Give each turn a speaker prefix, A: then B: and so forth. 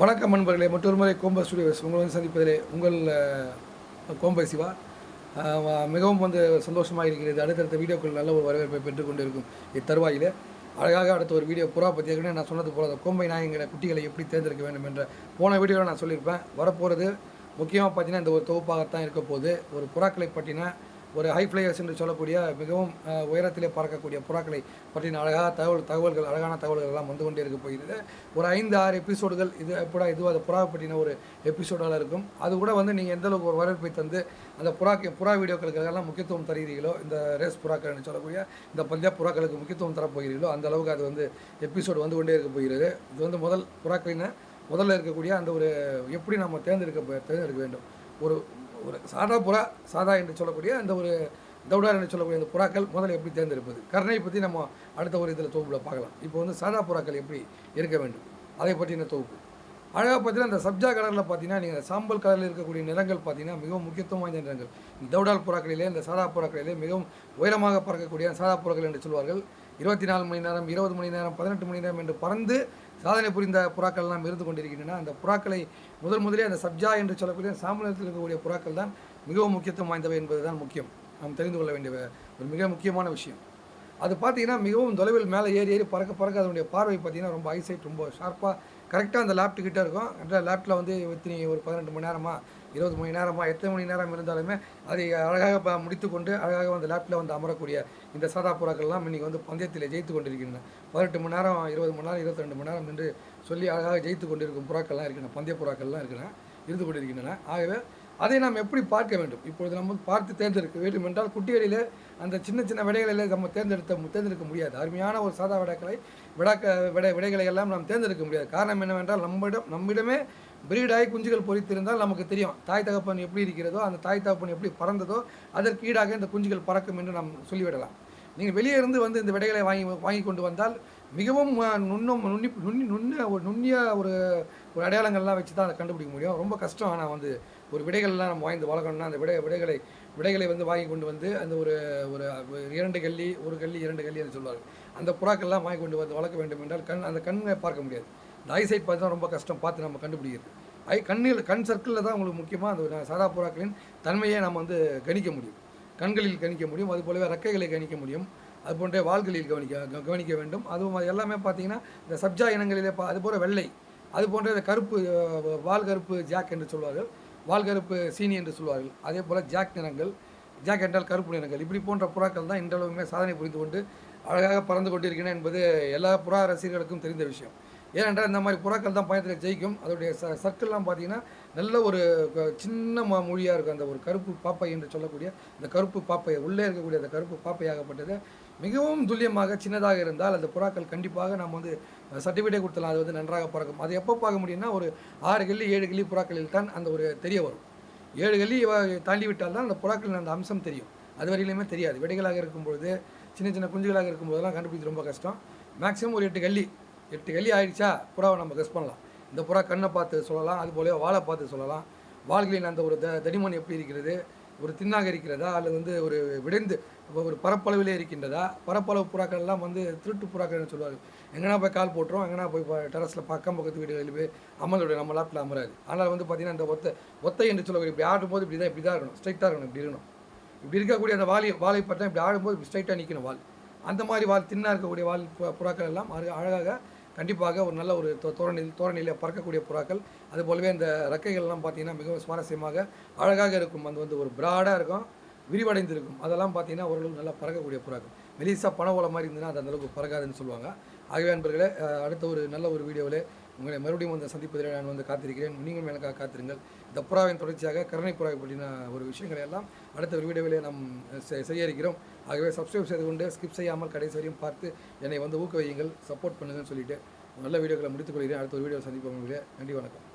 A: வணக்கம் நண்பர்களே, மற்றொரு முறை கோம்பை ஸ்டுடியோஸ் உங்களை சந்திப்பதிலே உங்கள் கோம்பை சிவா. மிகவும் சந்தோஷமாக இருக்கிறது. அடுத்தடுத்த வீடியோக்கள் நல்ல ஒரு வரவேற்பை பெற்றுக்கொண்டு இருக்கும் இத்தருவாயில் அழகாக அடுத்த ஒரு வீடியோ புறா பற்றி ஏற்கனவே நான் சொன்னது போல கோம்பை நாயங்கிற குட்டிகளை எப்படி தேர்ந்தெடுக்க வேண்டும் என்ற போன வீடியோவில் நான் சொல்லியிருப்பேன். வரப்போகிறது முக்கியமாக பார்த்தீங்கன்னா இந்த ஒரு தொகுப்பாகத்தான் இருக்க போது. ஒரு புறாக்களை பற்றின ஒரு ஹை ஃப்ளையர்ஸ் என்று சொல்லக்கூடிய மிகவும் உயரத்திலே பறக்கக்கூடிய புறாக்களை பற்றின அழகான தகவல்கள் எல்லாம் வந்து கொண்டே இருக்க போகிறது. ஒரு 5-6 எபிசோடுகள் இது அது புறா பற்றின ஒரு எபிசோடாக இருக்கும். அது கூட நீங்கள் எந்த அளவுக்கு ஒரு வரவேற்பை தந்து அந்த புறா வீடியோக்களுக்கெல்லாம் முக்கியத்துவம் தருகிறீர்களோ, இந்த ரேஸ் புறாக்கள் என்று சொல்லக்கூடிய இந்த பந்தய புறாக்களுக்கு முக்கியத்துவம் தரப்போகிறீர்களோ அந்த அளவுக்கு அது எபிசோடு வந்து கொண்டே இருக்க போகிறது. இது முதல் புறாக்களின் முதல்ல இருக்கக்கூடிய அந்த ஒரு எப்படி நம்ம தேர்ந்தெடுக்க வேண்டும். ஒரு ஒரு சாதா என்று சொல்லக்கூடிய அந்த ஒரு தௌடார் என்று சொல்லக்கூடிய அந்த புறாக்கள் முதல்ல எப்படி தேர்ந்தெடுப்பது, கருணை பற்றி நம்ம அடுத்த ஒரு இதில் தொகுப்பில் பார்க்கலாம். இப்போ சாதா புறாக்கள் எப்படி இருக்க வேண்டும் அதை பற்றின தொகுப்பு. அழகாக பார்த்தீங்கன்னா அந்த சப்ஜா கலரில் பார்த்தீங்கன்னா நீங்கள் சாம்பல் கலரில் இருக்கக்கூடிய நிறங்கள் பார்த்தீங்கன்னா மிகவும் முக்கியத்துவம் வாய்ந்த நிறங்கள். தௌடால் புறாக்களிலே இந்த சாதா புறாக்களிலே மிகவும் உயரமாக பறக்கக்கூடிய சாதா புறாக்கள் என்று சொல்வார்கள். 24 மணி நேரம், 20 மணி நேரம், 18 மணி நேரம் என்று பறந்து சாதனை புரிந்த புறாக்கள்லாம் இருந்து கொண்டிருக்கின்றன. அந்த புறாக்களை முதலே அந்த சப்ஜா என்று சொல்லக்கூடிய சாம்பலத்தில் இருக்கக்கூடிய புறாக்கள் தான் மிகவும் முக்கியத்துவம் வாய்ந்தவை என்பது தான் முக்கியம். நாம் தெரிந்து கொள்ள வேண்டிய ஒரு மிக முக்கியமான விஷயம். அது பார்த்தீங்கன்னா மிகவும் தொலைவில் மேலே ஏறி பறக்க அதனுடைய பார்வை பார்த்தீங்கன்னா ரொம்ப ஐசைட் ரொம்ப ஷார்ப்பாக கரெக்டாக அந்த லேப்ட்டுக்கிட்ட இருக்கும். லேப்ட்டில் எத்தனை ஒரு 18 மணி நேரமாக 20 மணி நேரமாக எத்தனை மணி நேரம் இருந்தாலுமே அதை அழகாக முடித்து கொண்டு அழகாக அந்த லேப்ட்டில் அமரக்கூடிய இந்த சாதா புறாக்கள்லாம் இன்றைக்கி பந்தயத்தில் ஜெயித்து கொண்டிருக்கின்றன. 18 மணி நேரம், 20 மணி நேரம், 22 மணி நேரம் என்று சொல்லி அழகாக ஜெயித்து கொண்டிருக்கும் புறாக்கள்லாம் இருக்கின்றன, பந்தய புறாக்கள்லாம் இருந்து கொண்டிருக்கின்றன. ஆகவே அதை நாம் எப்படி பார்க்க வேண்டும், இப்பொழுது நம்ம பார்த்து தேர்ந்தெடுக்க வேண்டும் என்றால் குட்டிகளில் அந்த சின்ன விடைகளில் நம்ம தேர்ந்தெடுக்க முடியாது. அருமையான ஒரு சாதா விடைகளை எல்லாம் நாம் தேர்ந்தெடுக்க முடியாது. காரணம் என்னவென்றால் நம்மிடமே பிரீடாகி குஞ்சுகள் பொறித்திருந்தால் நமக்கு தெரியும் தாய் தகப்பன் எப்படி இருக்கிறதோ, அந்த தாய் தகப்பன் எப்படி பறந்ததோ அதற்கு ஈடாக இந்த குஞ்சுகள் பறக்கும் என்று நாம் சொல்லிவிடலாம். நீங்கள் வெளியே இருந்து இந்த விடைகளை வாங்கி கொண்டு வந்தால் மிகவும் நுண்ணிய ஒரு அடையாளங்கள்லாம் வச்சு தான் அதை கண்டுபிடிக்க முடியும். ரொம்ப கஷ்டம். ஆனால் ஒரு விடைகள்லாம் நம்ம வாங்கி வளர்க்கணும்னா அந்த விடைகளை வாங்கி கொண்டு அந்த ஒரு 2 கல்லி 1 கல்லி 2 கல்லி என்று சொல்வார்கள். அந்த புறாக்கள்லாம் வாங்கி கொண்டு வளர்க்க வேண்டும் என்றால் அந்த கண்ணை பார்க்க முடியாது. இந்த ஐசைட் பார்த்து தான் ரொம்ப கஷ்டம் பார்த்து நம்ம கண்டுபிடிக்கிறது. கண் சர்க்கிளில் தான் உங்களுக்கு முக்கியமாக அந்த சாதா புறாக்களின் தன்மையை நம்ம கணிக்க முடியும். கண்களில் கணிக்க முடியும். அதுபோலவே ரெக்கைகளை கணிக்க முடியும். அது போன்ற வாள்களில் கவனிக்க வேண்டும். அதுவும் அது எல்லாமே பார்த்தீங்கன்னா இந்த சப்ஜா இனங்களிலே அதுபோல் வெள்ளை, அது போன்ற இந்த கருப்பு வால் கருப்பு ஜாக் என்று சொல்வார்கள், வால் கருப்பு சீனி என்று சொல்வார்கள். அதே போல் ஜாக் என்றால் கருப்பு நிறங்கள். இப்படி போன்ற புறாக்கள் தான் இன்றளவுமே சாதனை புரிந்து கொண்டு அழகாக பறந்து கொண்டிருக்கின்றன என்பது எல்லா புறா ரசிகர்களுக்கும் தெரிந்த விஷயம். ஏனென்றால் இந்த மாதிரி புறாக்கள் தான் பயணத்தில் ஜெயிக்கும். அதோடைய சர்க்கிள்லாம் பார்த்தீங்கன்னா நல்ல ஒரு சின்ன மொழியாக இருக்கும். அந்த ஒரு கருப்பு பாப்பை என்று சொல்லக்கூடிய இந்த கருப்பு பாப்பை உள்ளே இருக்கக்கூடிய அந்த கருப்பு பாப்பையாகப்பட்டது மிகவும் துல்லியமாக சின்னதாக இருந்தால் அந்த புறாக்கள் கண்டிப்பாக நம்ம சர்டிஃபிகேட்டே கொடுத்தலாம். அது நன்றாக பறக்கும். அது எப்போ பார்க்க முடியும்னா ஒரு 6 கல்லி 7 கல்லி புறாக்களில் தான் அந்த ஒரு தெரிய வரும். 7 கல்லி தாண்டி விட்டால் தான் அந்த புறாக்களின் அந்த அம்சம் தெரியும். அது வரையிலுமே தெரியாது. விடைகளாக இருக்கும்பொழுது சின்ன குஞ்சுகளாக இருக்கும்போதெல்லாம் கண்டுபிடிச்சி ரொம்ப கஷ்டம். மேக்ஸிமம் ஒரு 8 கல்லி ஆகிடுச்சா புறாவை நம்ம கெஸ் பண்ணலாம். இந்த புறா கண்ணை பார்த்து சொல்லலாம், அதுபோல வாழை பார்த்து சொல்லலாம். வாள்களின் அந்த ஒரு தடிமன் எப்படி இருக்கிறது, ஒரு தின்னாக இருக்கிறதா அல்லது ஒரு விடைந்து ஒரு பரப்பளவிலே இருக்கின்றதா. பரப்பளவு புறாக்கள் எல்லாம் திருட்டு புறாக்கள்னு சொல்லுவார்கள். எங்கன்னா போய் கால் போட்டுரும், எங்கன்னா போய் டெரஸில் பக்கத்து வீடுகளில் போய் நம்ம லாப்பில் அமராது. ஆனால் பார்த்தீங்கன்னா இந்த ஒத்தை என்று சொல்லக்கூடிய இப்படி ஆடும்போது இப்படி தான் இருக்கணும், ஸ்ட்ரைட்டாக இருக்கணும், இப்படி இருக்கக்கூடிய அந்த வாழை பார்த்தா இப்படி ஆடும்போது இப்படி ஸ்ட்ரைட்டாக நிற்கணும் வால். அந்த மாதிரி தின்னாக இருக்கக்கூடிய புறாக்கள் எல்லாம் அழகாக கண்டிப்பாக ஒரு நல்ல ஒரு தோரணையில் பறக்கக்கூடிய புறாக்கள். அதுபோலவே இந்த ரெக்கைகள்லாம் பார்த்தீங்கன்னா மிகவும் சுவாரஸ்யமாக அழகாக இருக்கும். ஒரு பிராடாக இருக்கும், விரிவடைந்து இருக்கும். அதெல்லாம் பார்த்தீங்கன்னா ஓரளவுக்கு நல்லா பறக்கக்கூடிய புறாக்கள். மெலிசா பனவோலை மாதிரி இருந்ததுன்னா அது அந்தளவுக்கு பறக்காதுன்னு சொல்லுவாங்க. ஆகவே நண்பர்களே, அடுத்த ஒரு நல்ல ஒரு வீடியோவில் உங்களை மறுபடியும் சந்திப்பதில் நான் காத்திருக்கிறேன். நீங்களும் எனக்காக காத்திருங்கள். இந்த புறாவின் தொடர்ச்சியாக கருணை புறாவை பற்றின ஒரு விஷயங்களை எல்லாம் அடுத்த ஒரு வீடியோவிலே நாம் செய்ய இருக்கிறோம். ஆகவே சப்ஸ்கிரைப் செய்து கொண்டு ஸ்கிப் செய்யாமல் கடைசி வரையும் பார்த்து என்னை ஊக்குவியுங்கள், சப்போர்ட் பண்ணுங்கன்னு சொல்லிவிட்டு நல்ல வீடியோக்களை முடித்துக் கொள்கிறேன். அடுத்த ஒரு வீடியோ சந்திப்போம். நன்றி, வணக்கம்.